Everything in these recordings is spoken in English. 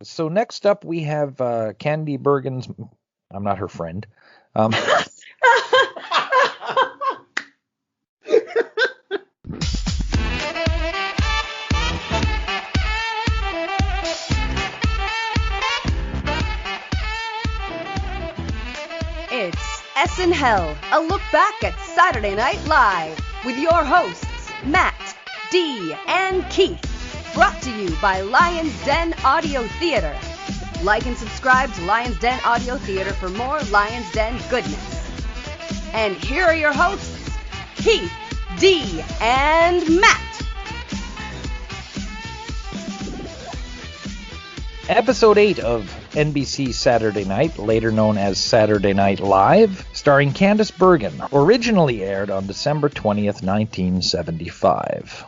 So next up we have Candice Bergen's... I'm not her friend. It's SNHell, a look back at Saturday Night Live with your hosts, Matt, Dee, and Keith. Brought to you by Lion's Den Audio Theater. Like and subscribe to Lion's Den Audio Theater for more Lion's Den goodness. And here are your hosts, Keith, Dee, and Matt. Episode 8 of NBC Saturday Night, later known as Saturday Night Live, starring Candice Bergen, originally aired on December 20th, 1975.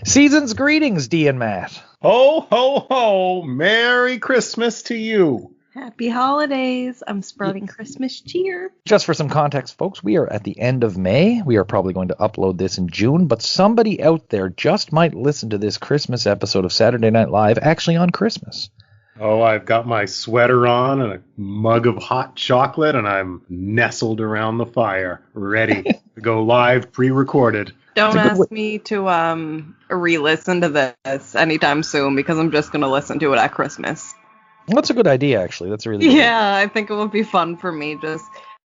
Season's greetings, Dee and Matt. Ho, ho, ho! Merry Christmas to you! Happy holidays! I'm sprouting Christmas cheer. Just for some context, folks, we are at the end of May. We are probably going to upload this in June, but somebody out there just might listen to this Christmas episode of Saturday Night Live actually on Christmas. Oh, I've got my sweater on and a mug of hot chocolate, and I'm nestled around the fire, ready to go live, pre-recorded. Don't ask me to re-listen to this anytime soon, because I'm just going to listen to it at Christmas. That's a good idea, actually. That's a really good idea. I think it would be fun for me, just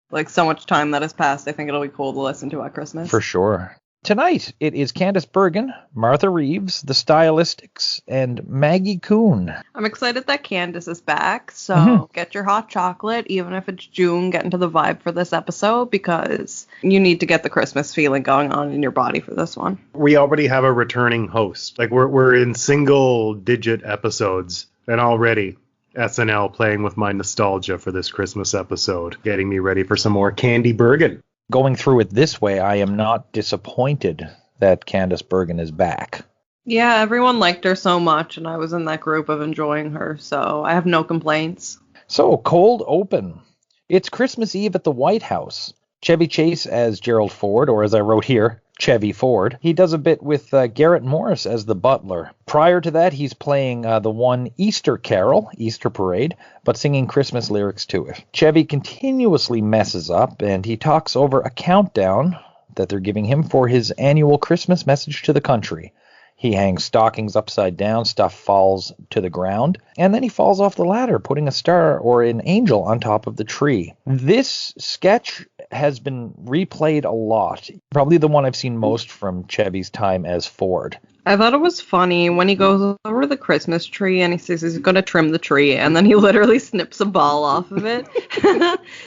like so much time that has passed. I think it'll be cool to listen to at Christmas. For sure. Tonight, it is Candice Bergen, Martha Reeves, The Stylistics, and Maggie Kuhn. I'm excited that Candice is back, so get your hot chocolate, even if it's June, get into the vibe for this episode, because you need to get the Christmas feeling going on in your body for this one. We already have a returning host. Like, we're in single-digit episodes, and already SNL playing with my nostalgia for this Christmas episode, getting me ready for some more Candice Bergen. Going through it this way, I am not disappointed that Candice Bergen is back. Yeah, everyone liked her so much, and I was in that group of enjoying her, so I have no complaints. So, cold open. It's Christmas Eve at the White House. Chevy Chase as Gerald Ford, or as I wrote here, Chevy Ford. He does a bit with Garrett Morris as the butler. Prior to that, he's playing the one Easter Carol, Easter Parade, but singing Christmas lyrics to it. Chevy continuously messes up, and he talks over a countdown that they're giving him for his annual Christmas message to the country. He hangs stockings upside down, stuff falls to the ground, and then he falls off the ladder, putting a star or an angel on top of the tree. This sketch has been replayed a lot. Probably the one I've seen most from Chevy's time as Ford. I thought it was funny when he goes over the Christmas tree and he says he's going to trim the tree, and then he literally snips a ball off of it.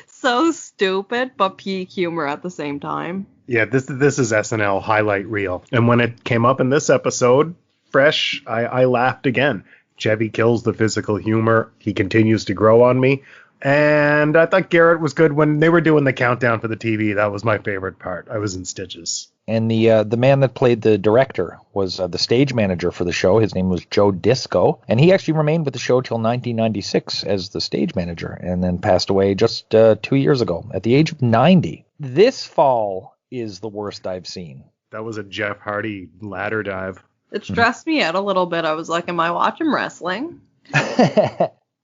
So stupid, but peak humor at the same time. Yeah, this is SNL highlight reel. And when it came up in this episode, fresh, I laughed again. Chevy kills the physical humor. He continues to grow on me. And I thought Garrett was good when they were doing the countdown for the TV. That was my favorite part. I was in stitches. And the man that played the director was the stage manager for the show. His name was Joe Disco. And he actually remained with the show till 1996 as the stage manager, and then passed away just 2 years ago at the age of 90. This fall is the worst I've seen. That was a Jeff Hardy ladder dive. It stressed me out a little bit. I was like, am I watching wrestling?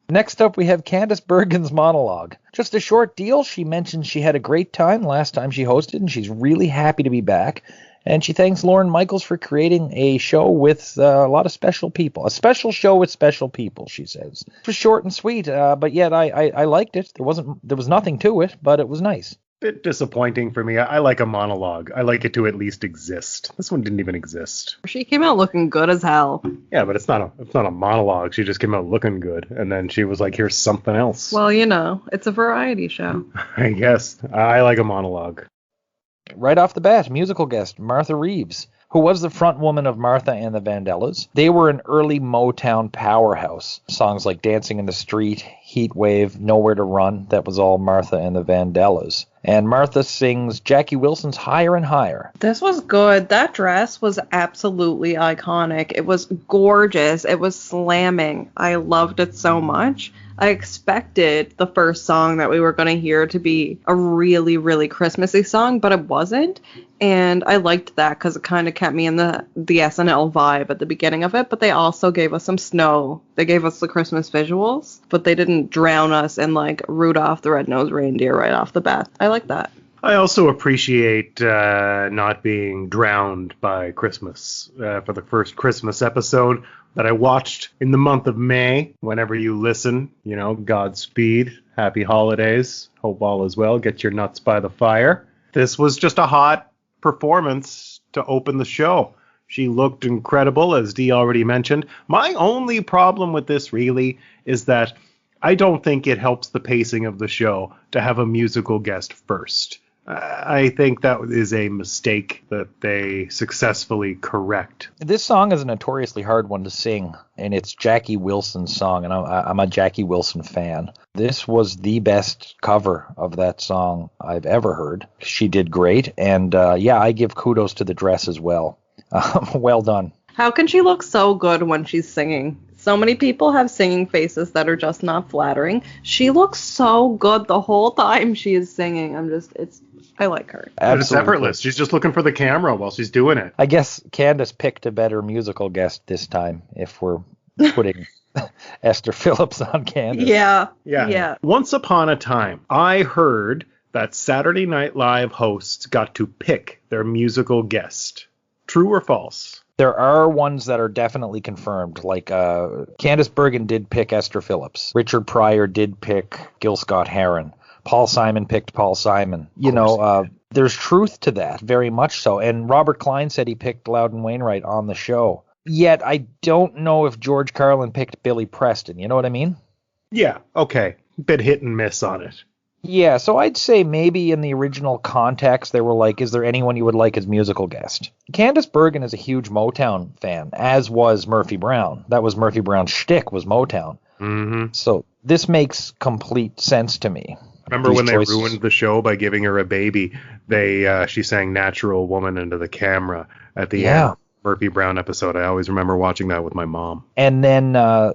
Next up, we have Candice Bergen's monologue. Just a short deal. She mentions she had a great time last time she hosted, and she's really happy to be back. And she thanks Lorne Michaels for creating a show with a lot of special people. A special show with special people, she says. It was short and sweet, but yet I liked it. There was nothing to it, but it was nice. Bit disappointing for me. I like a monologue. I like it to at least exist. This one didn't even exist. She came out looking good as hell. Yeah, but it's not a monologue. She just came out looking good, and then she was like, "Here's something else." Well, it's a variety show. I guess I like a monologue. Right off the bat, musical guest Martha Reeves, who was the front woman of Martha and the Vandellas. They were an early Motown powerhouse. Songs like Dancing in the Street, Heat Wave, Nowhere to Run, that was all Martha and the Vandellas. And Martha sings Jackie Wilson's Higher and Higher. This was good. That dress was absolutely iconic. It was gorgeous. It was slamming. I loved it so much. I expected the first song that we were going to hear to be a really, really Christmassy song, but it wasn't. And I liked that because it kind of kept me in the SNL vibe at the beginning of it. But they also gave us some snow. They gave us the Christmas visuals, but they didn't drown us in like Rudolph the Red-Nosed Reindeer right off the bat. I like that. I also appreciate not being drowned by Christmas for the first Christmas episode that I watched in the month of May. Whenever you listen, Godspeed, happy holidays, hope all is well, get your nuts by the fire. This was just a hot performance to open the show. She looked incredible, as Dee already mentioned. My only problem with this really is that I don't think it helps the pacing of the show to have a musical guest first. I think that is a mistake that they successfully correct. This song is a notoriously hard one to sing, and it's Jackie Wilson's song, and I'm a Jackie Wilson fan. This was the best cover of that song I've ever heard. She did great, and I give kudos to the dress as well. Well done. How can she look so good when she's singing? So many people have singing faces that are just not flattering. She looks so good the whole time she is singing. I like her. Absolutely. It's effortless. She's just looking for the camera while she's doing it. I guess Candice picked a better musical guest this time, if we're putting Esther Phillips on Candice. Yeah. Once upon a time, I heard that Saturday Night Live hosts got to pick their musical guest. True or false? There are ones that are definitely confirmed, like Candice Bergen did pick Esther Phillips. Richard Pryor did pick Gil Scott-Heron. Paul Simon picked Paul Simon. There's truth to that, very much so. And Robert Klein said he picked Loudon Wainwright on the show. Yet I don't know if George Carlin picked Billy Preston. You know what I mean? Yeah, okay. Bit hit and miss on it. Yeah, so I'd say maybe in the original context, they were like, is there anyone you would like as musical guest? Candice Bergen is a huge Motown fan, as was Murphy Brown. That was Murphy Brown's shtick, was Motown. Mm-hmm. So this makes complete sense to me. Remember when they ruined the show by giving her a baby? She sang Natural Woman into the camera at the end. Murphy Brown episode. I always remember watching that with my mom. And then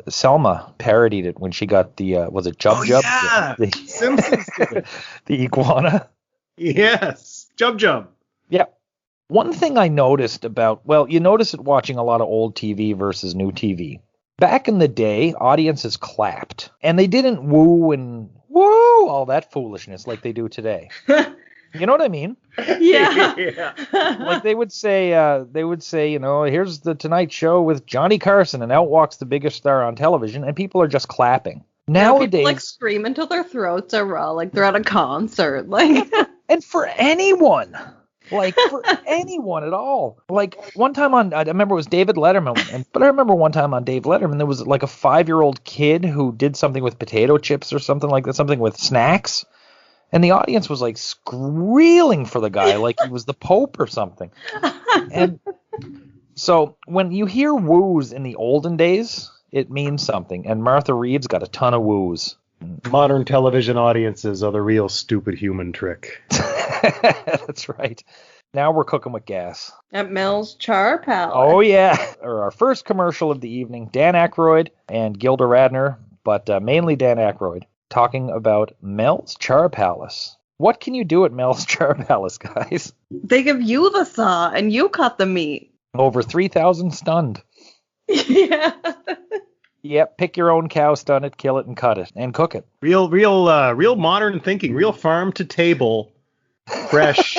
Selma parodied it when she got the, was it Jub Jub? Yeah. Simpsons did it. The iguana. Yes. Jub Jub. Yeah. One thing I noticed you notice it watching a lot of old TV versus new TV. Back in the day, audiences clapped. And they didn't woo and woo all that foolishness like they do today. You know what I mean? Yeah. Like they would say, here's the Tonight Show with Johnny Carson, and out walks the biggest star on television, and people are just clapping. Nowadays, people scream until their throats are raw, like they're at a concert, like. And for anyone at all. Like one time I remember it was David Letterman, but I remember one time on Dave Letterman there was like a 5-year-old kid who did something with potato chips or something like that, something with snacks. And the audience was like squealing for the guy like he was the Pope or something. And so when you hear woos in the olden days, it means something. And Martha Reeves got a ton of woos. Modern television audiences are the real stupid human trick. That's right. Now we're cooking with gas. At Mel's Char Palace. Oh, yeah. Our first commercial of the evening, Dan Aykroyd and Gilda Radner, but mainly Dan Aykroyd, talking about Mel's Char Palace. What can you do at Mel's Char Palace, guys? They give you the saw and you cut the meat. Over 3,000 stunned. Yeah. Yep, pick your own cow, stun it, kill it, and cut it, and cook it. Real modern thinking, real farm to table, fresh,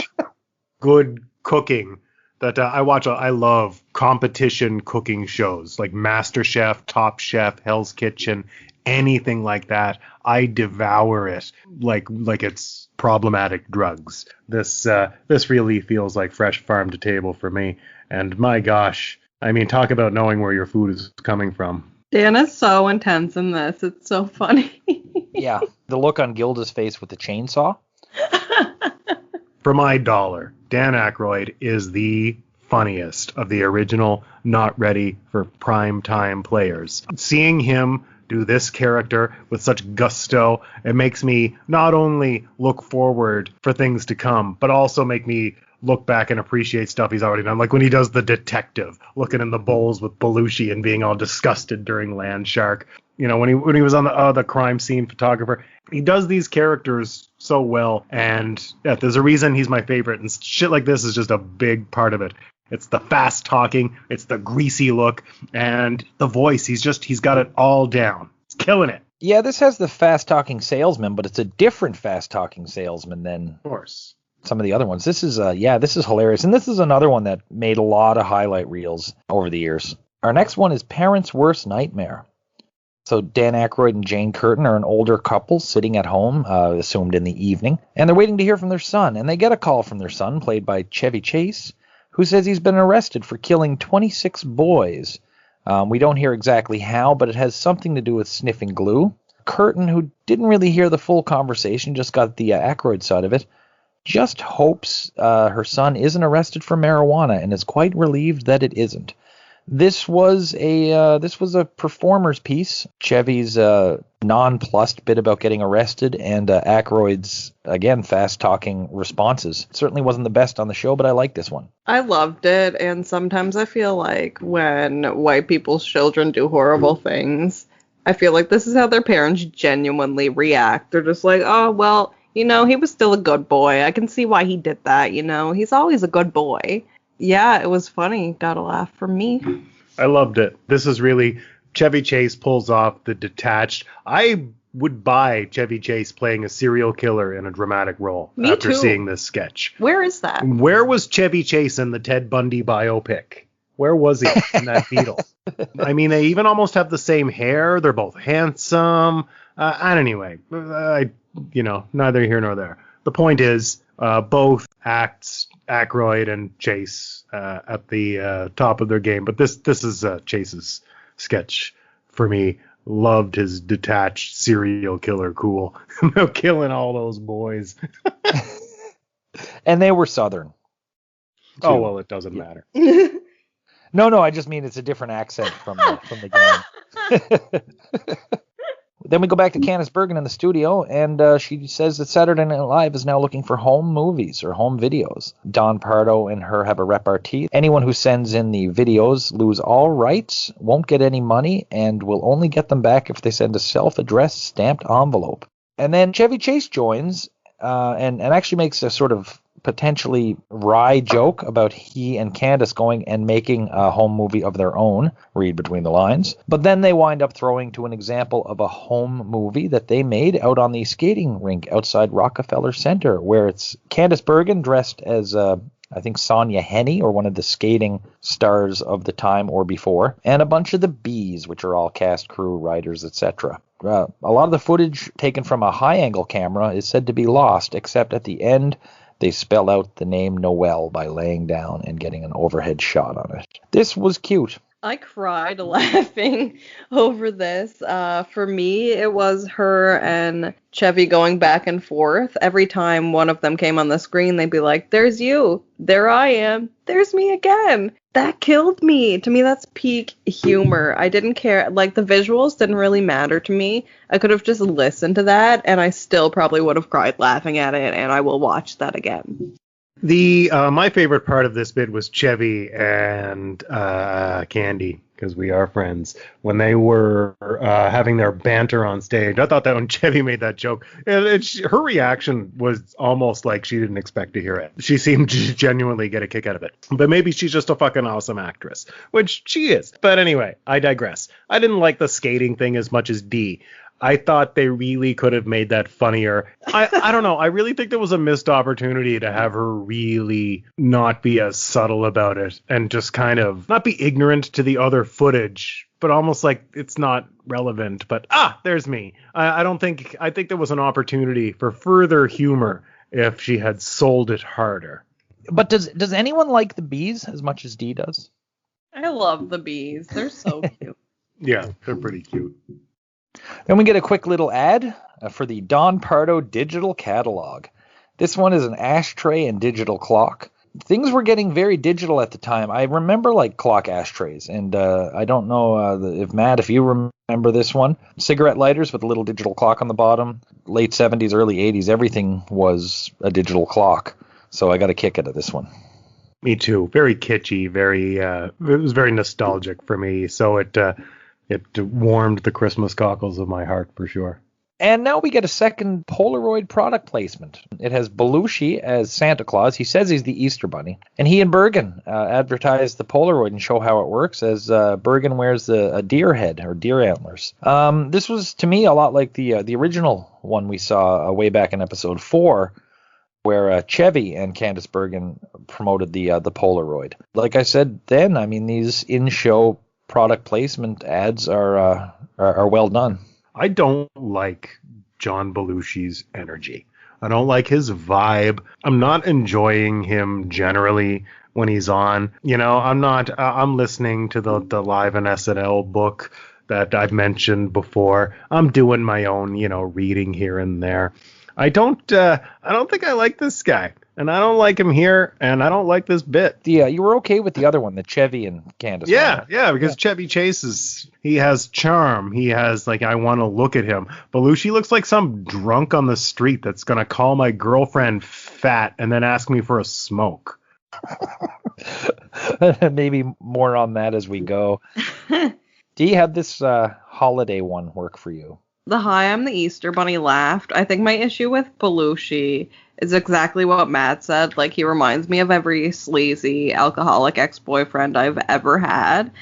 good cooking. That I love competition cooking shows like MasterChef, Top Chef, Hell's Kitchen, anything like that. I devour it like it's problematic drugs. This really feels like fresh farm to table for me. And my gosh, I mean, talk about knowing where your food is coming from. Dan is so intense in this. It's so funny. Yeah, the look on Gilda's face with the chainsaw. For my dollar, Dan Aykroyd is the funniest of the original not ready for prime time players. Seeing him do this character with such gusto. It makes me not only look forward for things to come, but also make me look back and appreciate stuff he's already done. Like when he does the detective, looking in the bowls with Belushi and being all disgusted during Land Shark. You know, when he was on the crime scene photographer. He does these characters so well, and there's a reason he's my favorite, and shit like this is just a big part of it. It's the fast talking, it's the greasy look, and the voice. He's got it all down. He's killing it. Yeah, this has the fast talking salesman, but it's a different fast talking salesman than Of course. some of the other ones. This is hilarious, and this is another one that made a lot of highlight reels over the years. Our next one is Parents' Worst Nightmare. So Dan Aykroyd and Jane Curtin are an older couple sitting at home, assumed in the evening, and they're waiting to hear from their son. And they get a call from their son, played by Chevy Chase, who says he's been arrested for killing 26 boys. We don't hear exactly how, but it has something to do with sniffing glue. Curtin, who didn't really hear the full conversation, just got the Aykroyd side of it, just hopes her son isn't arrested for marijuana and is quite relieved that it isn't. This was a performer's piece. Chevy's nonplussed bit about getting arrested, and Aykroyd's, again, fast-talking responses. It certainly wasn't the best on the show, but I like this one. I loved it, and sometimes I feel like when white people's children do horrible things, I feel like this is how their parents genuinely react. They're just like, oh, well, you know, he was still a good boy. I can see why he did that, you know. He's always a good boy. Yeah, it was funny. Got a laugh from me. I loved it. This is really, Chevy Chase pulls off the detached. I would buy Chevy Chase playing a serial killer in a dramatic role after seeing this sketch. Where is that? Where was Chevy Chase in the Ted Bundy biopic? Where was he in that Beetle? I mean, they even almost have the same hair. They're both handsome. Anyway, neither here nor there. The point is, both acts, Aykroyd and Chase, at the top of their game. But this is Chase's sketch for me. Loved his detached serial killer cool. Killing all those boys. And they were Southern. Too. Oh, well, it doesn't matter. No, I just mean it's a different accent from the game. Then we go back to Candice Bergen in the studio, and she says that Saturday Night Live is now looking for home movies or home videos. Don Pardo and her have a repartee. Anyone who sends in the videos lose all rights, won't get any money, and will only get them back if they send a self-addressed stamped envelope. And then Chevy Chase joins and actually makes a sort of potentially wry joke about he and Candice going and making a home movie of their own, read between the lines. But then they wind up throwing to an example of a home movie that they made out on the skating rink outside Rockefeller Center, where it's Candice Bergen dressed as, I think, Sonia Henney, or one of the skating stars of the time or before, and a bunch of the Bees, which are all cast, crew, writers, etc. A lot of the footage taken from a high-angle camera is said to be lost, except at the end they spell out the name Noel by laying down and getting an overhead shot on it. This was cute. I cried laughing over this. For me, it was her and Chevy going back and forth. Every time one of them came on the screen, they'd be like, there's you. There I am. There's me again. That killed me. To me, that's peak humor. I didn't care. Like, the visuals didn't really matter to me. I could have just listened to that, and I still probably would have cried laughing at it, and I will watch that again. My favorite part of this bit was Chevy and Candy, because we are friends, when they were having their banter on stage. I thought that when Chevy made that joke, her reaction was almost like she didn't expect to hear it. She seemed to genuinely get a kick out of it. But maybe she's just a fucking awesome actress, which she is. But anyway, I digress. I didn't like the skating thing as much as D. I thought they really could have made that funnier. I don't know. I really think there was a missed opportunity to have her really not be as subtle about it and just kind of not be ignorant to the other footage, but almost like it's not relevant. But there's me. I think there was an opportunity for further humor if she had sold it harder. But does anyone like the Bees as much as Dee does? I love the Bees. They're so cute. Yeah, they're pretty cute. Then we get a quick little ad for the Don Pardo digital catalog. This one is an ashtray and digital clock. Things were getting very digital at the time. I remember like clock ashtrays, and I don't know if Matt, if you Remember this one? Cigarette lighters with a little digital clock on the bottom. Late 70s, early 80s, everything was a digital clock. So I got a kick out of this one. Me too. Very kitschy, it was very nostalgic for me. So it warmed the Christmas cockles of my heart for sure. And now we get a second Polaroid product placement. It has Belushi as Santa Claus. He says he's the Easter Bunny. And he and Bergen advertise the Polaroid and show how it works as Bergen wears a deer head or deer antlers. This was, to me, a lot like the original one we saw way back in episode 4, where Chevy and Candice Bergen promoted the Polaroid. Like I said then, I mean, these in-show product placement ads are well done. I don't like John Belushi's energy. I don't like his vibe. I'm not enjoying him generally when he's on. You know, I'm listening to the Live in SNL book that I've mentioned before. I'm doing my own, reading here and there. I don't think I like this guy. And I don't like him here, and I don't like this bit. Yeah, you were okay with the other one, the Chevy and Candice. Yeah, because Chevy Chase he has charm. He has, I want to look at him. Belushi looks like some drunk on the street that's going to call my girlfriend fat and then ask me for a smoke. Maybe more on that as we go. Do you have this holiday one work for you? The Hi, I'm the Easter Bunny laughed. I think my issue with Belushi is exactly what Matt said. He reminds me of every sleazy alcoholic ex-boyfriend I've ever had.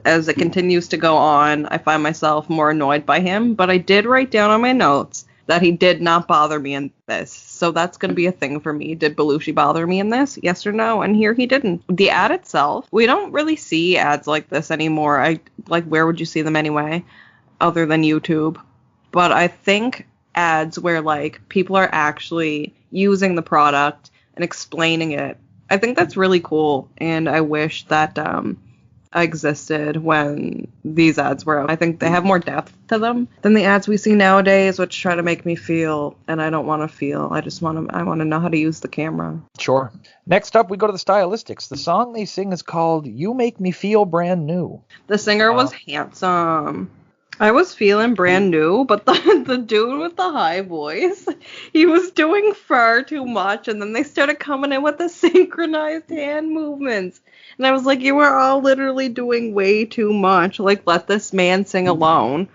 As it continues to go on, I find myself more annoyed by him, but I did write down on my notes that he did not bother me in this. So that's going to be a thing for me. Did Belushi bother me in this? Yes or no? And here he didn't. The ad itself, we don't really see ads like this anymore. Where would you see them anyway, other than YouTube? But I think ads where people are actually using the product and explaining it, I think that's really cool. And I wish that existed when these ads were out. I think they have more depth to them than the ads we see nowadays, which try to make me feel, and I don't want to feel. I want to know how to use the camera. Sure. Next up, we go to the stylistics. The song they sing is called You Make Me Feel Brand New. The singer was handsome. I was feeling brand new, but the dude with the high voice, he was doing far too much, and then they started coming in with the synchronized hand movements. And I was like, you were all literally doing way too much. Let this man sing alone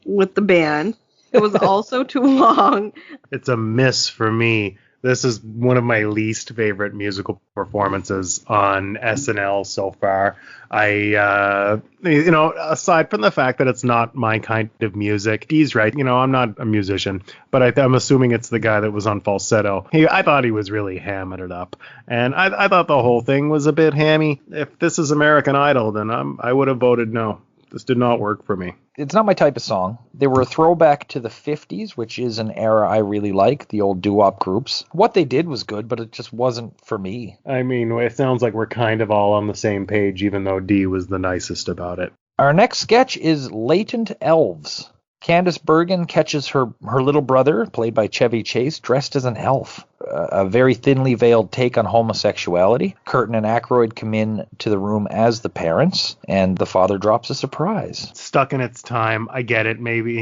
with the band. It was also too long. It's a miss for me. This is one of my least favorite musical performances on SNL so far. Aside from the fact that it's not my kind of music, he's right. I'm not a musician, but I'm assuming it's the guy that was on falsetto. I thought he was really hamming it up. And I thought the whole thing was a bit hammy. If this is American Idol, then I would have voted no. This did not work for me. It's not my type of song. They were a throwback to the 50s, which is an era I really like, the old doo-wop groups. What they did was good, but it just wasn't for me. I mean, it sounds like we're kind of all on the same page, even though Dee was the nicest about it. Our next sketch is Latent Elves. Candice Bergen catches her little brother, played by Chevy Chase, dressed as an elf. A very thinly veiled take on homosexuality. Curtin and Aykroyd come in to the room as the parents, and the father drops a surprise. Stuck in its time. I get it. Maybe,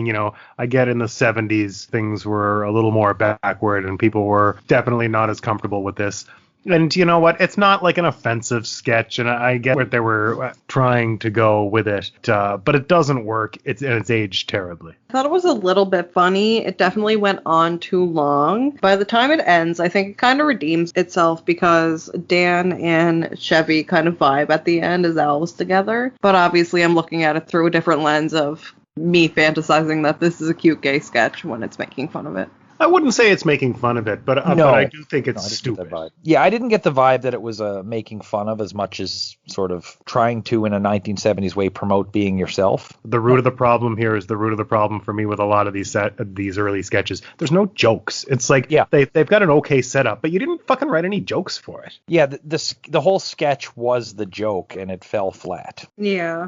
I get in the 70s things were a little more backward, and people were definitely not as comfortable with this. And you know what? It's not like an offensive sketch, and I get what they were trying to go with it, but it doesn't work. It's aged terribly. I thought it was a little bit funny. It definitely went on too long. By the time it ends, I think it kind of redeems itself because Dan and Chevy kind of vibe at the end as elves together. But obviously I'm looking at it through a different lens of me fantasizing that this is a cute gay sketch when it's making fun of it. I wouldn't say it's making fun of it, but I do think it's stupid. Yeah, I didn't get the vibe that it was making fun of as much as sort of trying to, in a 1970s way, promote being yourself. The root of the problem here is the root of the problem for me with a lot of these early sketches. There's no jokes. It's like they've got an okay setup, but you didn't fucking write any jokes for it. Yeah, the whole sketch was the joke, and it fell flat. Yeah.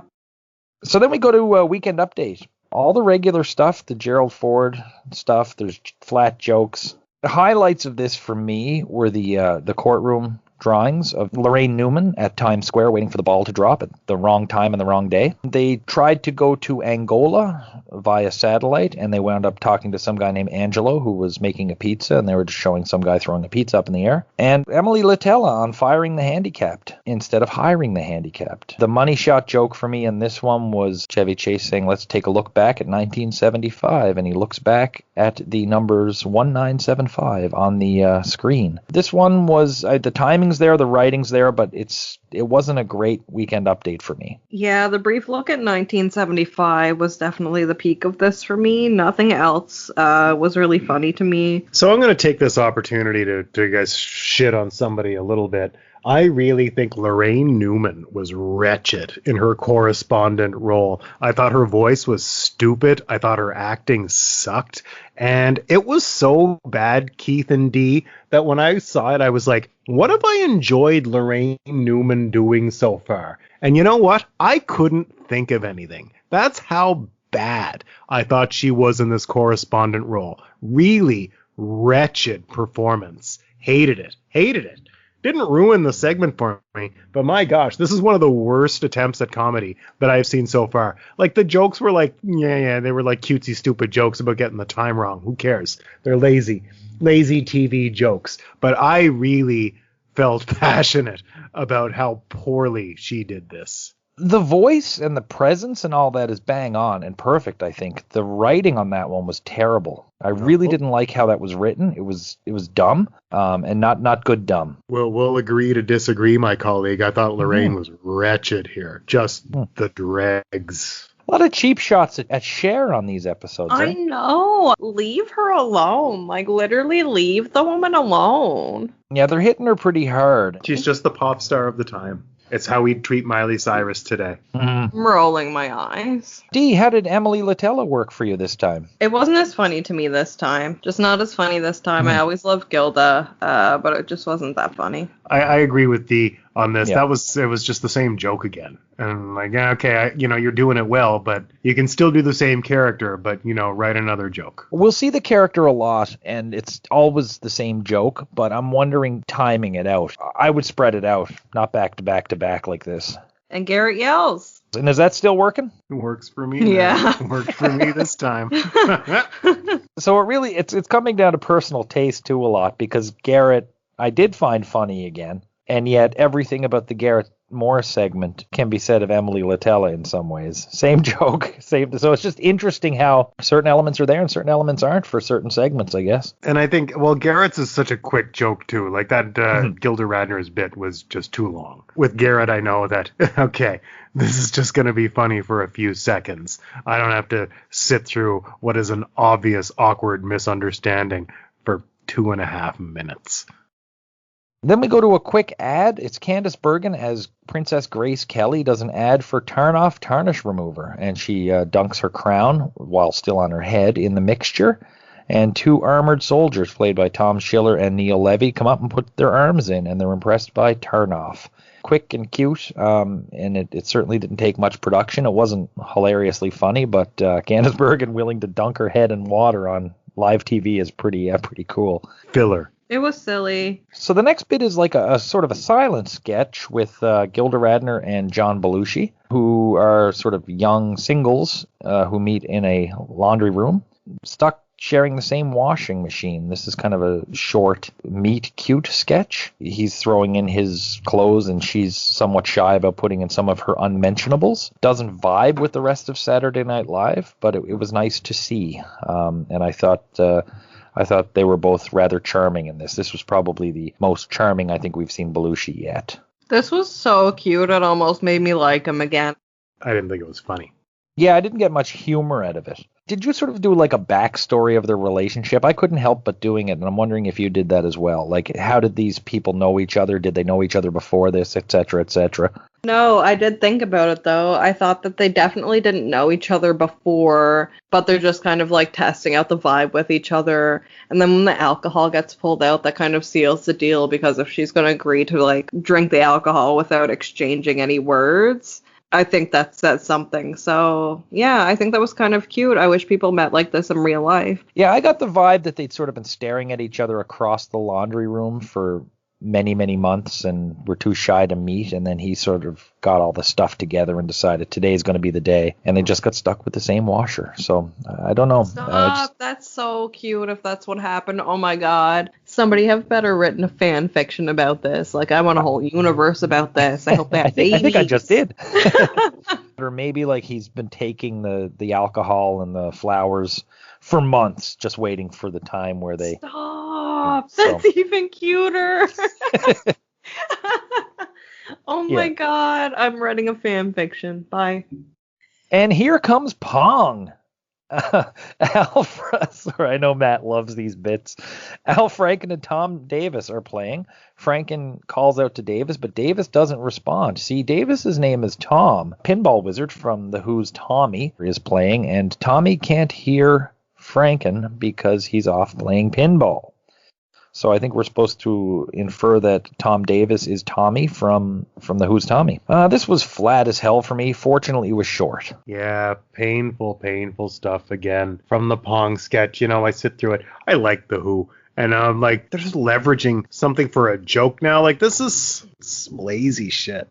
So then we go to a Weekend Update. All the regular stuff, the Gerald Ford stuff, there's flat jokes. The highlights of this for me were the courtroom drawings of Lorraine Newman at Times Square waiting for the ball to drop at the wrong time and the wrong day. They tried to go to Angola via satellite, and they wound up talking to some guy named Angelo who was making a pizza, and they were just showing some guy throwing a pizza up in the air. And Emily Litella on firing the handicapped instead of hiring the handicapped. The money shot joke for me in this one was Chevy Chase saying, let's take a look back at 1975, and he looks back at the numbers 1975 on the screen. This one was, the timing's there, the writing's there, but it wasn't a great weekend update for me. Yeah, the brief look at 1975 was definitely the peak of this for me. Nothing else was really funny to me. So I'm going to take this opportunity to guys shit on somebody a little bit. I really think Lorraine Newman was wretched in her correspondent role. I thought her voice was stupid. I thought her acting sucked. And it was so bad, Keith and Dee, that when I saw it, I was like, what have I enjoyed Lorraine Newman doing so far? And you know what? I couldn't think of anything. That's how bad I thought she was in this correspondent role. Really wretched performance. Hated it. Didn't ruin the segment for me, but my gosh, this is one of the worst attempts at comedy that I've seen so far. Like, the jokes were like, they were like cutesy, stupid jokes about getting the time wrong. Who cares? They're lazy TV jokes. But I really felt passionate about how poorly she did this. The voice and the presence and all that is bang on and perfect, I think. The writing on that one was terrible. I really didn't like how that was written. It was dumb, and not good dumb. We'll agree to disagree, my colleague. I thought Lorraine was wretched here. Just the dregs. A lot of cheap shots at Cher on these episodes. I know. Leave her alone. Like, literally leave the woman alone. Yeah, they're hitting her pretty hard. She's just the pop star of the time. It's how we'd treat Miley Cyrus today. I'm rolling my eyes. Dee, how did Emily Litella work for you this time? It wasn't as funny to me this time. Just not as funny this time. I always loved Gilda, but it just wasn't that funny. I agree with Dee on this. Yeah. It was just the same joke again. And like, yeah, okay, you're doing it well, but you can still do the same character, but, write another joke. We'll see the character a lot, and it's always the same joke, but I'm wondering timing it out. I would spread it out, not back to back to back like this. And Garrett yells. And is that still working? It works for me. Yeah. It worked for me this time. So it's coming down to personal taste too a lot, because Garrett I did find funny again, and yet everything about the Garrett Morris segment can be said of Emily Litella in some ways. Same joke, same. So it's just interesting how certain elements are there and certain elements aren't for certain segments, I guess. And I think, Garrett's is such a quick joke too. Like that Gilda Radner's bit was just too long. With Garrett, I know that, okay, this is just going to be funny for a few seconds. I don't have to sit through what is an obvious, awkward misunderstanding for 2.5 minutes. Then we go to a quick ad. It's Candice Bergen as Princess Grace Kelly does an ad for Turn Off Tarnish Remover, and she dunks her crown while still on her head in the mixture. And 2 armored soldiers, played by Tom Schiller and Neil Levy, come up and put their arms in, and they're impressed by Turn Off. Quick and cute, and it certainly didn't take much production. It wasn't hilariously funny, but Candice Bergen willing to dunk her head in water on live TV is pretty cool. Filler. It was silly. So the next bit is like a sort of a silent sketch with Gilda Radner and John Belushi, who are sort of young singles who meet in a laundry room, stuck sharing the same washing machine. This is kind of a short, meet-cute sketch. He's throwing in his clothes, and she's somewhat shy about putting in some of her unmentionables. Doesn't vibe with the rest of Saturday Night Live, but it was nice to see. And I thought they were both rather charming in this. This was probably the most charming I think we've seen Belushi yet. This was so cute, it almost made me like him again. I didn't think it was funny. Yeah, I didn't get much humor out of it. Did you sort of do like a backstory of their relationship? I couldn't help but doing it, and I'm wondering if you did that as well. Like, how did these people know each other? Did they know each other before this, etc., etc.? No, I did think about it, though. I thought that they definitely didn't know each other before, but they're just kind of like testing out the vibe with each other. And then when the alcohol gets pulled out, that kind of seals the deal, because if she's going to agree to like drink the alcohol without exchanging any words, I think that says something. So, yeah, I think that was kind of cute. I wish people met like this in real life. Yeah, I got the vibe that they'd sort of been staring at each other across the laundry room for many, many months and were too shy to meet. And then he sort of got all the stuff together and decided today is going to be the day. And they just got stuck with the same washer. So I don't know. Stop. That's so cute if that's what happened. Oh my God. Somebody have better written a fan fiction about this. Like, I want a whole universe about this. I hope they have babies. I think I just did. Or maybe like he's been taking the alcohol and the flowers for months, just waiting for the time where they... Stop! That's even cuter! Oh my God, I'm writing a fan fiction. Bye. And here comes Pong. Sorry, I know Matt loves these bits. Al Franken and Tom Davis are playing. Franken calls out to Davis, but Davis doesn't respond. See, Davis's name is Tom. Pinball Wizard from The Who's Tommy is playing, and Tommy can't hear Franken because he's off playing pinball. So I think we're supposed to infer that Tom Davis is Tommy from The Who's Tommy. This was flat as hell for me. Fortunately, it was short. Yeah, painful stuff again. From the Pong sketch, I sit through it. I like The Who. And I'm like, they're just leveraging something for a joke now. Like, this is some lazy shit.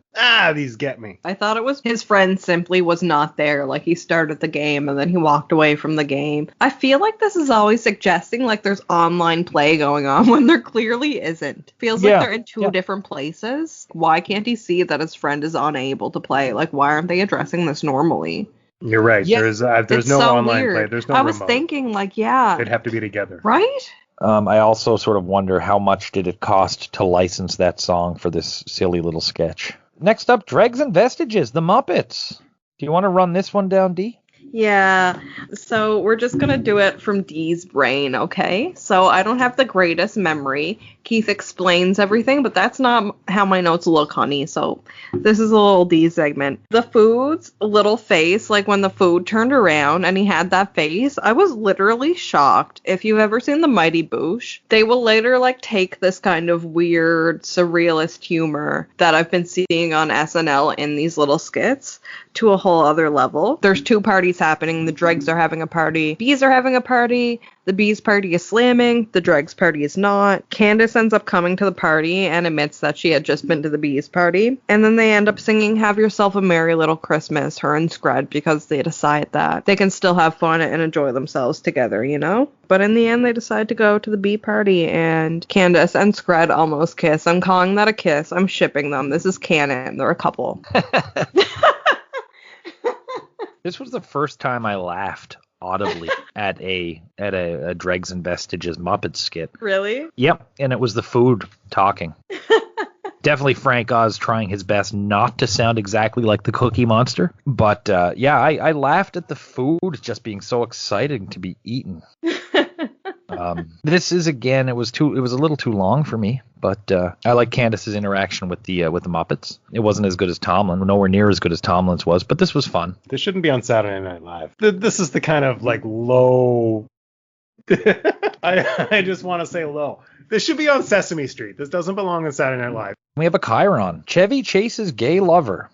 These get me. I thought it was his friend simply was not there. Like, he started the game and then he walked away from the game. I feel like this is always suggesting like there's online play going on when there clearly isn't. Feels like they're in two different places. Why can't he see that his friend is unable to play? Like, why aren't they addressing this normally? You're right. Yeah. There's no so online weird. play. There's no I remote. was thinking, like, yeah. They'd have to be together. Right? I also sort of wonder how much did it cost to license that song for this silly little sketch. Next up, Dregs and Vestiges, the Muppets. Do you want to run this one down, Dee? Yeah, so we're just going to do it from Dee's brain, okay? So I don't have the greatest memory. Keith explains everything, but that's not how my notes look, honey. So this is a little D segment. The food's little face, like when the food turned around and he had that face, I was literally shocked. If you've ever seen The Mighty Boosh, they will later like take this kind of weird, surrealist humor that I've been seeing on SNL in these little skits to a whole other level. There's two parties happening. The Dregs are having a party. Bees are having a party. The Bees party is slamming. The Dregs party is not. Candice ends up coming to the party and admits that she had just been to the Bees party. And then they end up singing Have Yourself a Merry Little Christmas, her and Scred, because they decide that they can still have fun and enjoy themselves together, But in the end, they decide to go to the Bee party, and Candice and Scred almost kiss. I'm calling that a kiss. I'm shipping them. This is canon. They're a couple. This was the first time I laughed audibly at a Dregs and Vestiges Muppet skit. Really? Yep, and it was the food talking. Definitely Frank Oz trying his best not to sound exactly like the Cookie Monster. But I laughed at the food just being so exciting to be eaten. This is again, it was a little too long for me, but I like Candice's interaction with the Muppets. It wasn't as good as Tomlin, nowhere near as good as Tomlin's was, but this was fun. This shouldn't be on Saturday Night Live. This is the kind of like low. I just want to say low. This should be on Sesame Street. This doesn't belong on Saturday Night Live. We have a Chiron. Chevy Chase's gay lover.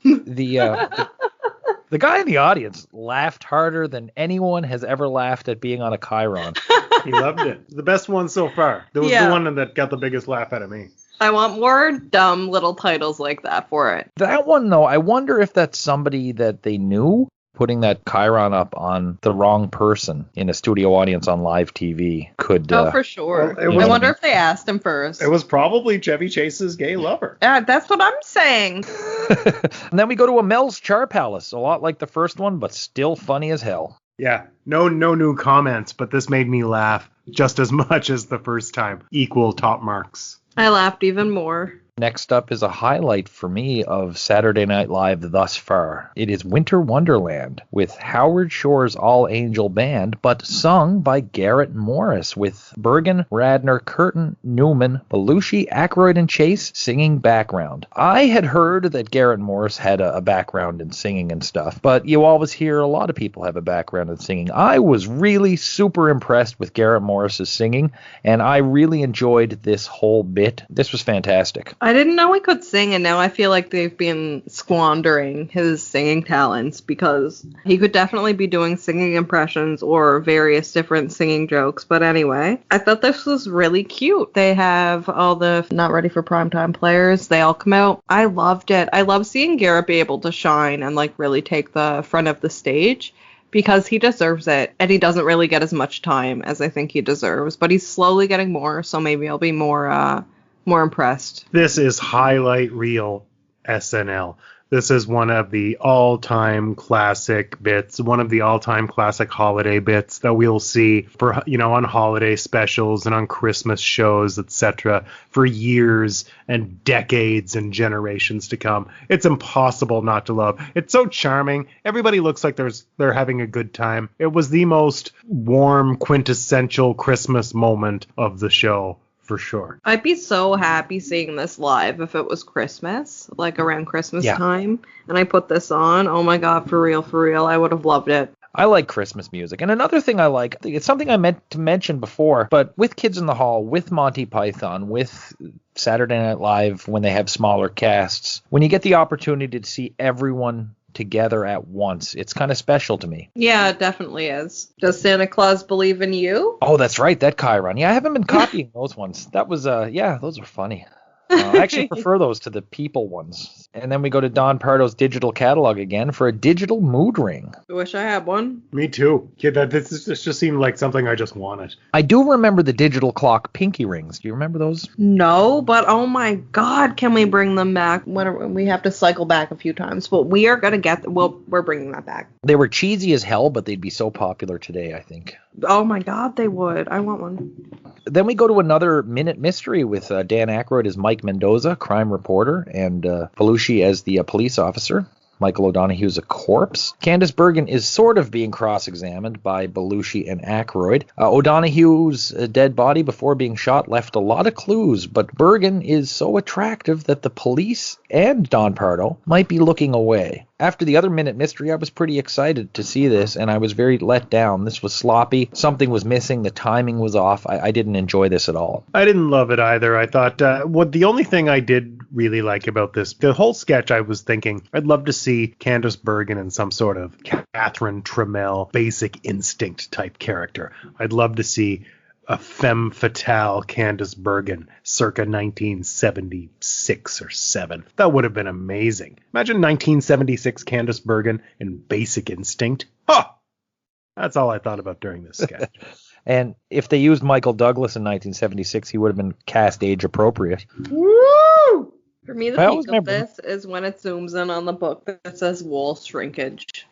The guy in the audience laughed harder than anyone has ever laughed at being on a Chiron. He loved it. The best one so far. That was the one that got the biggest laugh out of me. I want more dumb little titles like that for it. That one, though, I wonder if that's somebody that they knew. Putting that Chiron up on the wrong person in a studio audience on live TV could... for sure. I wonder if they asked him first. It was probably Chevy Chase's gay lover. That's what I'm saying. And then we go to a Mel's Char Palace. A lot like the first one, but still funny as hell. Yeah, no new comments, but this made me laugh just as much as the first time. Equal top marks. I laughed even more. Next up is a highlight for me of Saturday Night Live thus far. It is Winter Wonderland with Howard Shore's All Angel Band, but sung by Garrett Morris with Bergen, Radner, Curtin, Newman, Belushi, Aykroyd, and Chase singing background. I had heard that Garrett Morris had a background in singing and stuff, but you always hear a lot of people have a background in singing. I was really super impressed with Garrett Morris's singing, and I really enjoyed this whole bit. This was fantastic. I didn't know he could sing, and now I feel like they've been squandering his singing talents because he could definitely be doing singing impressions or various different singing jokes. But anyway, I thought this was really cute. They have all the not ready for primetime players. They all come out. I loved it. I love seeing Garrett be able to shine and like really take the front of the stage, because he deserves it, and he doesn't really get as much time as I think he deserves, but he's slowly getting more, so maybe I'll be more impressed. This is highlight reel SNL. This is one of the all-time classic bits, one of the all-time classic holiday bits that we'll see for, on holiday specials and on Christmas shows, etc., for years and decades and generations to come. It's impossible not to love. It's so charming. Everybody looks like they're having a good time. It was the most warm, quintessential Christmas moment of the show. For sure. I'd be so happy seeing this live if it was Christmas, like around Christmas time, and I put this on. Oh my God, for real, I would have loved it. I like Christmas music. And another thing I like, it's something I meant to mention before, but with Kids in the Hall, with Monty Python, with Saturday Night Live when they have smaller casts, when you get the opportunity to see everyone together at once, it's kind of special to me. Yeah, it definitely is. Does Santa Claus believe in you? Oh, that's right, that Chiron. Yeah, I haven't been copying those ones. That was those are funny. I actually prefer those to the people ones. And then we go to Don Pardo's digital catalog again for a digital mood ring. I wish I had one. Me too. Yeah, this just seemed like something I just wanted. I do remember the digital clock pinky rings. Do you remember those? No, but oh my God, can we bring them back? We have to cycle back a few times, but we are going to we're bringing that back. They were cheesy as hell, but they'd be so popular today, I think. Oh my God, they would. I want one. Then we go to another minute mystery with Dan Aykroyd as Mike Mendoza, crime reporter, and Belushi as the police officer. Michael O'Donoghue's a corpse. Candice Bergen is sort of being cross-examined by Belushi and Aykroyd. O'Donoghue's dead body before being shot left a lot of clues, but Bergen is so attractive that the police and Don Pardo might be looking away. After the other minute mystery, I was pretty excited to see this, and I was very let down. This was sloppy. Something was missing. The timing was off. I didn't enjoy this at all. I didn't love it either. I thought the only thing I did really like about this, the whole sketch, I was thinking, I'd love to see Candice Bergen in some sort of Catherine Tramiel Basic Instinct type character. I'd love to see a femme fatale Candice Bergen circa 1976 or 7. That would have been amazing. Imagine 1976 Candice Bergen in Basic Instinct. Huh! That's all I thought about during this sketch. And if they used Michael Douglas in 1976, he would have been cast age appropriate. Woo! For me, the peak of this is when it zooms in on the book that says wall shrinkage.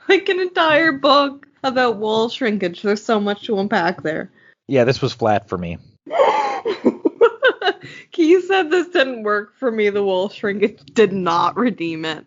Like an entire book about wall shrinkage. There's so much to unpack there. Yeah, this was flat for me. Keith said this didn't work for me. The wall shrinkage did not redeem it.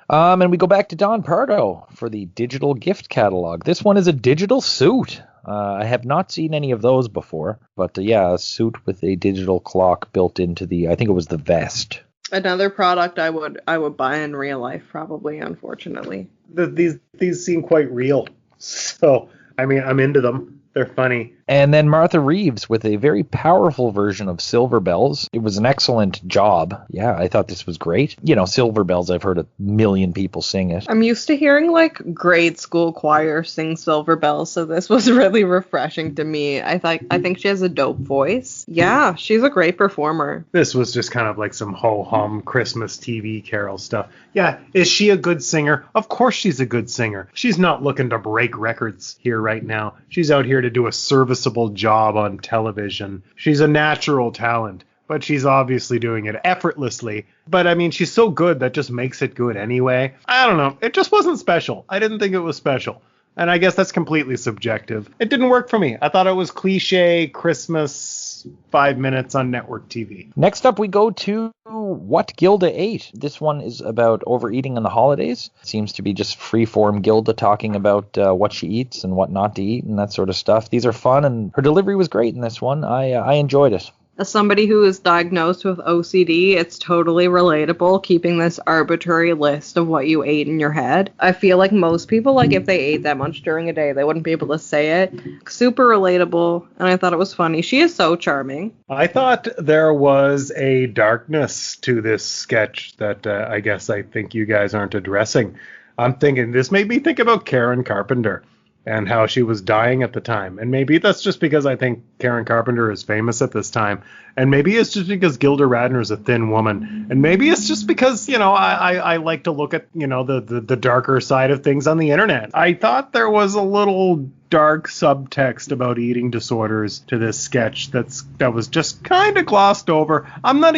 And we go back to Don Pardo for the digital gift catalog. This one is a digital suit. I have not seen any of those before, but a suit with a digital clock built into I think it was the vest. Another product I would buy in real life, probably, unfortunately. These seem quite real. So, I mean, I'm into them. They're funny. And then Martha Reeves with a very powerful version of Silver Bells. It was an excellent job. Yeah, I thought this was great. Silver Bells, I've heard 1 million people sing it. I'm used to hearing like grade school choir sing Silver Bells, so this was really refreshing to me. I think she has a dope voice. Yeah, she's a great performer. This was just kind of like some ho-hum Christmas TV carol stuff. Yeah, is she a good singer? Of course she's a good singer. She's not looking to break records here right now. She's out here to do a serviceable job on television. She's a natural talent, but she's obviously doing it effortlessly. But I mean, she's so good that just makes it good anyway. I don't know. It just wasn't special. I didn't think it was special. And I guess that's completely subjective. It didn't work for me. I thought it was cliche Christmas 5 minutes on network TV. Next up, we go to What Gilda Ate. This one is about overeating in the holidays. It seems to be just free-form Gilda talking about what she eats and what not to eat and that sort of stuff. These are fun, and her delivery was great in this one. I enjoyed it. As somebody who is diagnosed with OCD, it's totally relatable keeping this arbitrary list of what you ate in your head. I feel like most people, like if they ate that much during a day, they wouldn't be able to say it. Super relatable, and I thought it was funny. She is so charming. I thought there was a darkness to this sketch that I think you guys aren't addressing. I'm thinking, this made me think about Karen Carpenter and how she was dying at the time. And maybe that's just because I think Karen Carpenter is famous at this time. And maybe it's just because Gilda Radner is a thin woman. And maybe it's just because, I like to look at, the darker side of things on the internet. I thought there was a little dark subtext about eating disorders to this sketch that was just kind of glossed over. I'm not,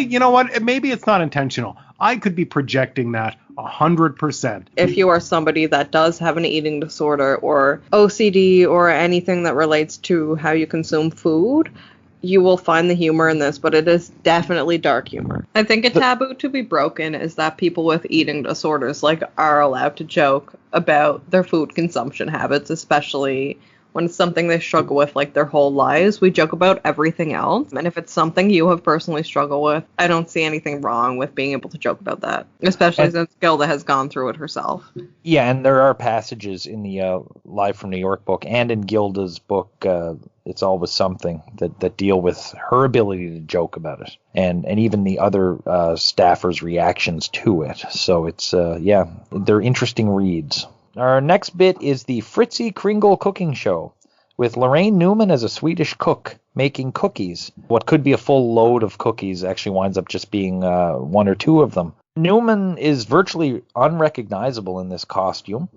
maybe it's not intentional. I could be projecting that 100%. If you are somebody that does have an eating disorder or OCD or anything that relates to how you consume food, you will find the humor in this, but it is definitely dark humor. I think a taboo to be broken is that people with eating disorders are allowed to joke about their food consumption habits, especially when it's something they struggle with their whole lives. We joke about everything else. And if it's something you have personally struggled with, I don't see anything wrong with being able to joke about that, especially since Gilda has gone through it herself. Yeah, and there are passages in the Live from New York book and in Gilda's book, It's Always Something, that deal with her ability to joke about it. And even the other staffers' reactions to it. So it's, they're interesting reads. Our next bit is the Fritzy Kringle cooking show, with Lorraine Newman as a Swedish cook making cookies. What could be a full load of cookies actually winds up just being one or two of them. Newman is virtually unrecognizable in this costume.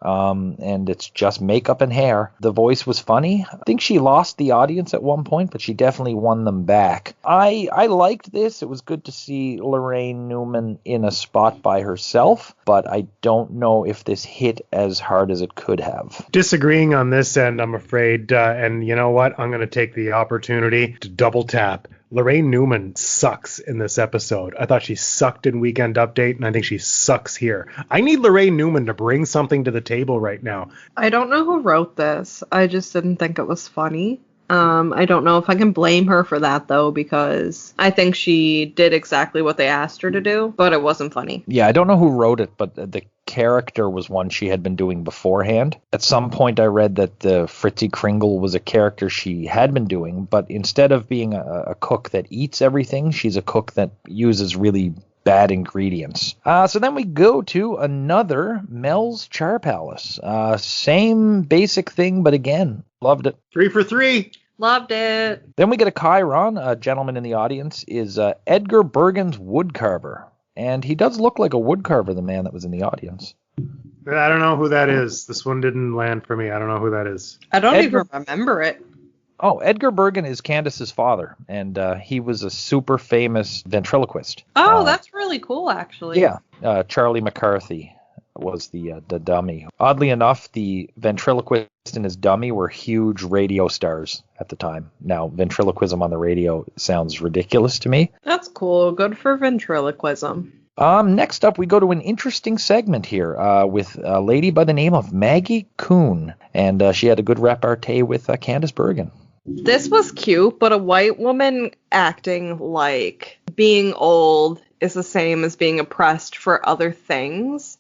And it's just makeup and hair. The voice was funny. I think she lost the audience at one point, but she definitely won them back. I liked this. It was good to see Lorraine Newman in a spot by herself, but I don't know if this hit as hard as it could have. Disagreeing on this end, I'm afraid. And you know what? I'm going to take the opportunity to double tap. Lorraine Newman sucks in this episode. I thought she sucked in Weekend Update, and I think she sucks here. I need Lorraine Newman to bring something to the table right now. I don't know who wrote this. I just didn't think it was funny. I don't know if I can blame her for that, though, because I think she did exactly what they asked her to do, but it wasn't funny. Yeah, I don't know who wrote it, but the character was one she had been doing beforehand. At some point I read that the Fritzy Kringle was a character she had been doing, but instead of being a cook that eats everything, she's a cook that uses really bad ingredients. So then we go to another Mel's Char Palace. Same basic thing, but again, loved it. 3 for 3. Loved it. Then we get a Chiron. A gentleman in the audience is Edgar Bergen's woodcarver. And he does look like a woodcarver, the man that was in the audience. I don't know who that is. This one didn't land for me. I don't know who that is. I don't even remember it. Oh, Edgar Bergen is Candice's father, and he was a super famous ventriloquist. Oh, that's really cool, actually. Yeah, Charlie McCarthy was the dummy. Oddly enough, the ventriloquist and his dummy were huge radio stars at the time. Now, ventriloquism on the radio sounds ridiculous to me. That's cool. Good for ventriloquism. Next up, we go to an interesting segment here with a lady by the name of Maggie Kuhn, and she had a good repartee with Candice Bergen. This was cute, but a white woman acting like being old is the same as being oppressed for other things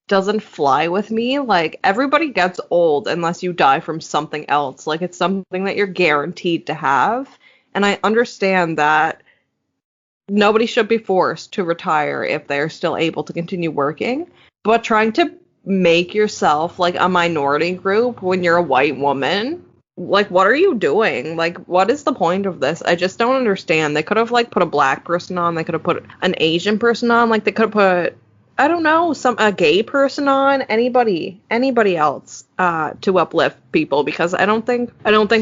doesn't fly with me. Like, everybody gets old unless you die from something else. Like, it's something that you're guaranteed to have. And I understand that nobody should be forced to retire if they're still able to continue working. But trying to make yourself like a minority group when you're a white woman, like, what are you doing? Like, what is the point of this? I just don't understand. They could have, like, put a black person on. They could have put an Asian person on. Like, they could have put, I don't know, a gay person on. Anybody else to uplift people, because I don't think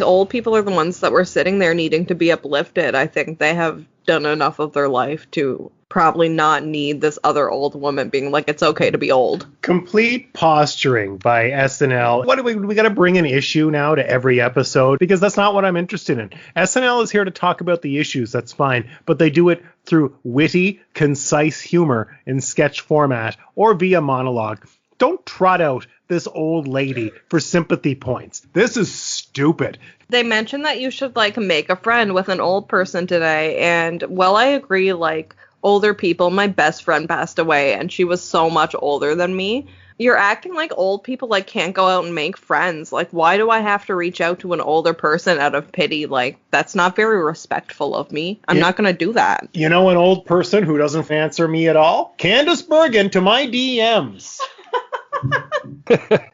old people are the ones that were sitting there needing to be uplifted. I think they have done enough of their life to probably not need this other old woman being like, it's okay to be old. Complete posturing by SNL. What do we got to bring an issue now to every episode? Because that's not what I'm interested in. SNL is here to talk about the issues. That's fine. But they do it through witty, concise humor in sketch format or via monologue. Don't trot out this old lady for sympathy points. This is stupid. They mentioned that you should, like, make a friend with an old person today, and, well, I agree, like, older people, my best friend passed away, and she was so much older than me. You're acting like old people, like, can't go out and make friends. Like, why do I have to reach out to an older person out of pity? Like, that's not very respectful of me. I'm not going to do that. You know an old person who doesn't answer me at all? Candice Bergen to my DMs.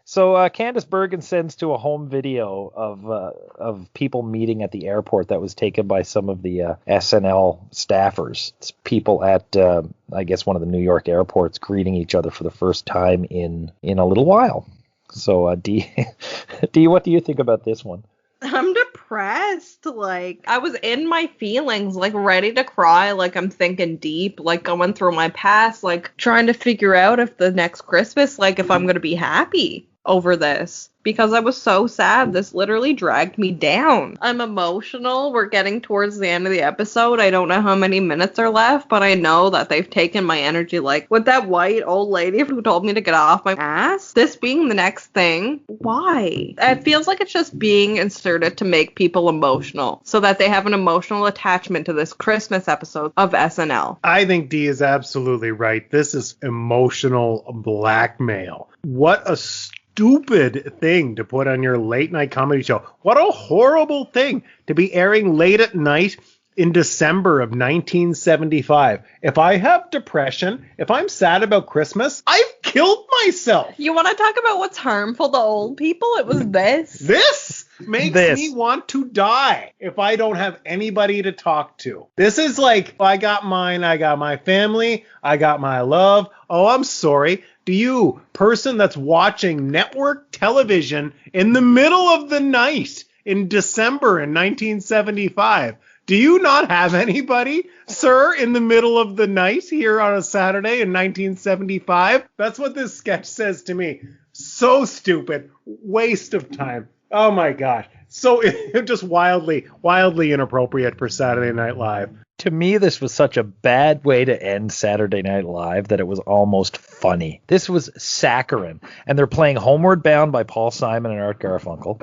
So Candice Bergen sends to a home video of people meeting at the airport that was taken by some of the SNL staffers. It's people at, I guess, one of the New York airports greeting each other for the first time in a little while. So, Dee, what do you think about this one? I'm depressed. Like, I was in my feelings, like, ready to cry. Like, I'm thinking deep, like, going through my past, like, trying to figure out if the next Christmas, like, if I'm going to be happy over this. Because I was so sad. This literally dragged me down. I'm emotional. We're getting towards the end of the episode. I don't know how many minutes are left, but I know that they've taken my energy. Like, with that white old lady who told me to get off my ass, this being the next thing, why? It feels like it's just being inserted to make people emotional, so that they have an emotional attachment to this Christmas episode of SNL. I think Dee is absolutely right. This is emotional blackmail. What a stupid thing to put on your late night comedy show. What a horrible thing to be airing late at night in December of 1975. If I have depression, if I'm sad about Christmas, I've killed myself. You want to talk about what's harmful to old people? It was this. This makes me want to die if I don't have anybody to talk to. This is like, I got mine, I got my family, I got my love. Oh, I'm sorry. Do you, person that's watching network television in the middle of the night in December in 1975, do you not have anybody, sir, in the middle of the night here on a Saturday in 1975? That's what this sketch says to me. So stupid. Waste of time. Oh my gosh. So just wildly inappropriate for Saturday Night Live. To me, this was such a bad way to end Saturday Night Live that it was almost funny. This was saccharine. And they're playing Homeward Bound by Paul Simon and Art Garfunkel.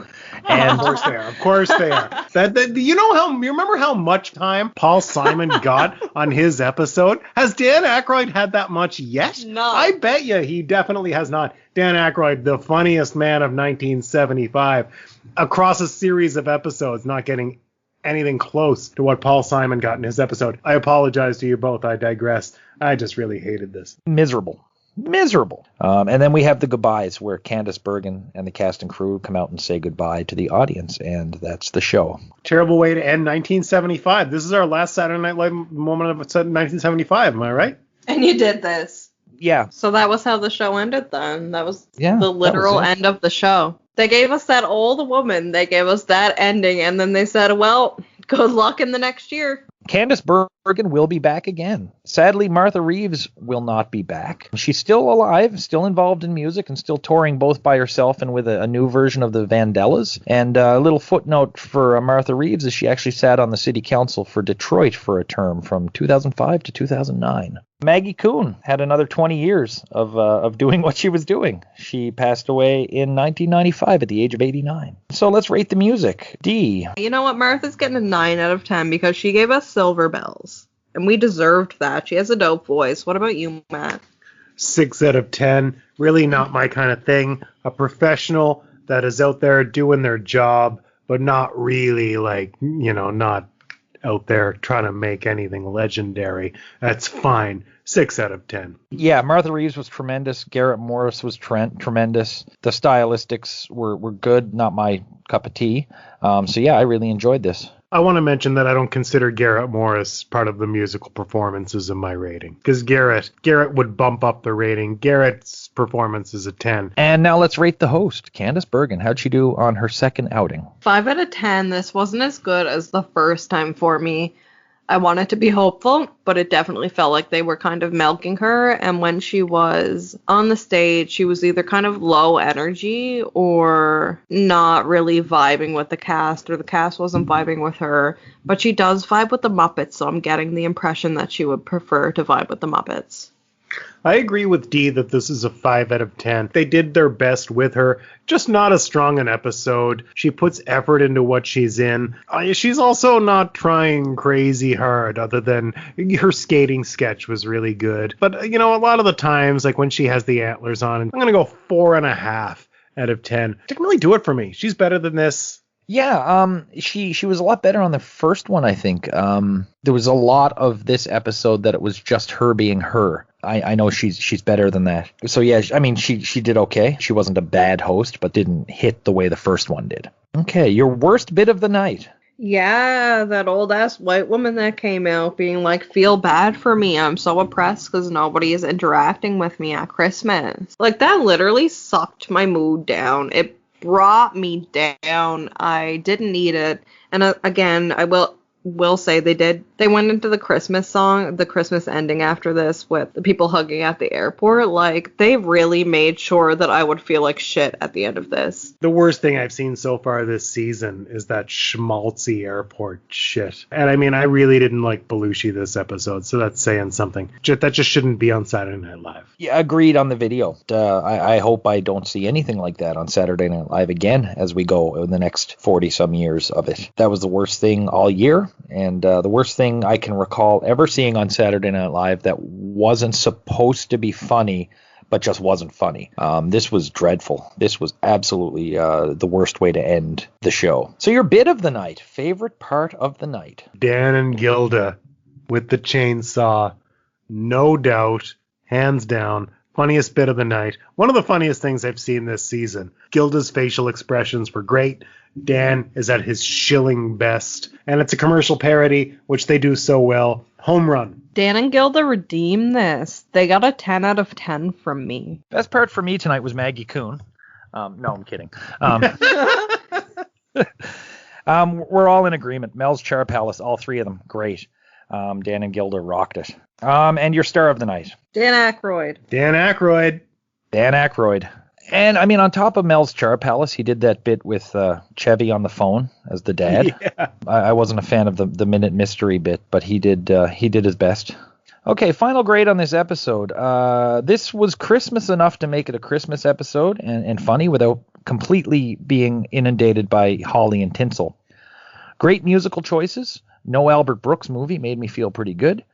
And Of course they are. You remember how much time Paul Simon got on his episode? Has Dan Aykroyd had that much yet? No. I bet you he definitely has not. Dan Aykroyd, the funniest man of 1975, across a series of episodes, not getting anything close to what Paul Simon got in his episode. I apologize to you both. I digress. I just really hated this. Miserable. And then we have the goodbyes where Candice Bergen and the cast and crew come out and say goodbye to the audience, and that's the show. Terrible way to end 1975. This is our last Saturday Night Live moment of 1975. Am I right? And you did this. Yeah. So that was how the show ended then. That was the literal end of the show. They gave us that old woman. They gave us that ending. And then they said, well, good luck in the next year. Candice Bergen will be back again. Sadly, Martha Reeves will not be back. She's still alive, still involved in music, and still touring both by herself and with a new version of the Vandellas. And a little footnote for Martha Reeves is she actually sat on the city council for Detroit for a term from 2005 to 2009. Maggie Kuhn had another 20 years of doing what she was doing. She passed away in 1995 at the age of 89. So let's rate the music. Dee. You know what? Martha's getting a 9 out of 10 because she gave us Silver Bells. And we deserved that. She has a dope voice. What about you, Matt? 6 out of 10. Really not my kind of thing. A professional that is out there doing their job, but not really not out there trying to make anything legendary. That's fine. 6 out of 10. Yeah, Martha Reeves was tremendous. Garrett Morris was tremendous. The stylistics were good, not my cup of tea. So yeah, I really enjoyed this. I want to mention that I don't consider Garrett Morris part of the musical performances in my rating. Because Garrett would bump up the rating. Garrett's performance is a 10. And now let's rate the host, Candice Bergen. How'd she do on her second outing? 5 out of 10. This wasn't as good as the first time for me. I wanted to be hopeful, but it definitely felt like they were kind of milking her. And when she was on the stage, she was either kind of low energy or not really vibing with the cast, or the cast wasn't vibing with her. But she does vibe with the Muppets, so I'm getting the impression that she would prefer to vibe with the Muppets. I agree with Dee that this is a 5 out of 10. They did their best with her, just not as strong an episode. She puts effort into what she's in. She's also not trying crazy hard, other than her skating sketch was really good. But, a lot of the times, like when she has the antlers on, I'm going to go 4.5 out of 10. Didn't really do it for me. She's better than this. Yeah, she was a lot better on the first one, I think. There was a lot of this episode that it was just her being her. I know she's better than that. So yeah, I mean she did okay. She wasn't a bad host, but didn't hit the way the first one did. Okay, your worst bit of the night. Yeah, that old ass white woman that came out being like, feel bad for me. I'm so oppressed because nobody is interacting with me at Christmas. Like, that literally sucked my mood down. It brought me down. I didn't need it. And again, I will say they went into the Christmas song, the Christmas ending after this with the people hugging at the airport. Like, they really made sure that I would feel like shit at the end of this. The worst thing I've seen so far this season is that schmaltzy airport shit. And I mean, I really didn't like Belushi this episode, so that's saying something. That just shouldn't be on Saturday Night Live. Yeah, agreed on the video. I hope I don't see anything like that on Saturday Night Live again as we go in the next 40-some years of it. That was the worst thing all year. And the worst thing I can recall ever seeing on Saturday Night Live that wasn't supposed to be funny, but just wasn't funny. This was dreadful. This was absolutely the worst way to end the show. So your bit of the night, favorite part of the night. Dan and Gilda with the chainsaw, no doubt, hands down. Funniest bit of the night. One of the funniest things I've seen this season. Gilda's facial expressions were great. Dan is at his shilling best. And it's a commercial parody, which they do so well. Home run. Dan and Gilda redeemed this. They got a 10 out of 10 from me. Best part for me tonight was Maggie Kuhn. No, I'm kidding. We're all in agreement. Mel's Char Palace, all three of them, great. Dan and Gilda rocked it. And your star of the night. Dan Aykroyd. Dan Aykroyd. Dan Aykroyd. And I mean, on top of Mel's Char Palace, he did that bit with Chevy on the phone as the dad. Yeah. I wasn't a fan of the Minute Mystery bit, but he did his best. Okay, final grade on this episode. This was Christmas enough to make it a Christmas episode and funny without completely being inundated by holly and tinsel. Great musical choices. No Albert Brooks movie made me feel pretty good.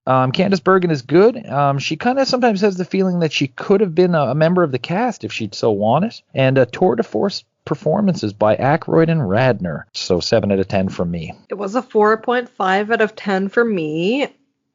Candice Bergen is good. She kind of sometimes has the feeling that she could have been a member of the cast if she'd so wanted. And a tour de force performances by Aykroyd and Radner. So 7 out of 10 from me. It was a 4.5 out of 10 for me.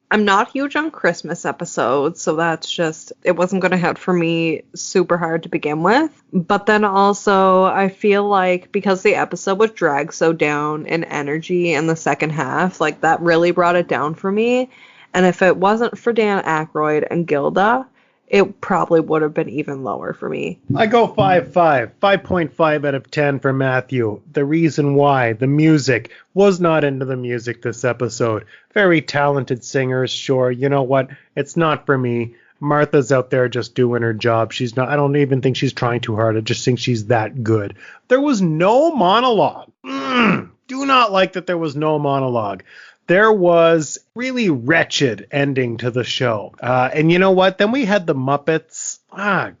I'm not huge on Christmas episodes, so that's just, it wasn't going to hit for me super hard to begin with. But then also, I feel like because the episode was dragged so down in energy in the second half, like that really brought it down for me. And if it wasn't for Dan Aykroyd and Gilda, it probably would have been even lower for me. I go 5.5 out of 10 for Matthew. The reason why, the music, was not into the music this episode. Very talented singers, sure. You know what? It's not for me. Martha's out there just doing her job. She's not, I don't even think she's trying too hard. I just think she's that good. There was no monologue. Do not like that there was no monologue. There was really wretched ending to the show. And you know what? Then we had the Muppets.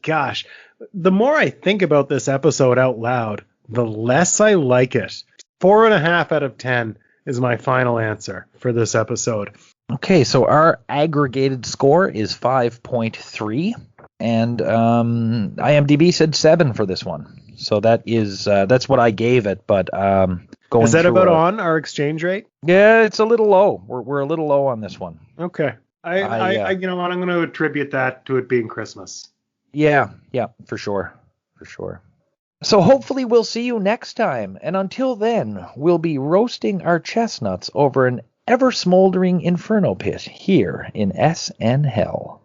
Gosh. The more I think about this episode out loud, the less I like it. 4.5 out of 10 is my final answer for this episode. Okay, so our aggregated score is 5.3. And IMDb said 7 for this one. So that is that's what I gave it, but is that about on our exchange rate? Yeah, it's a little low. We're a little low on this one. Okay. I you know what? I'm going to attribute that to it being Christmas. Yeah, for sure. So hopefully we'll see you next time, and until then, we'll be roasting our chestnuts over an ever smoldering inferno pit here in SNHell.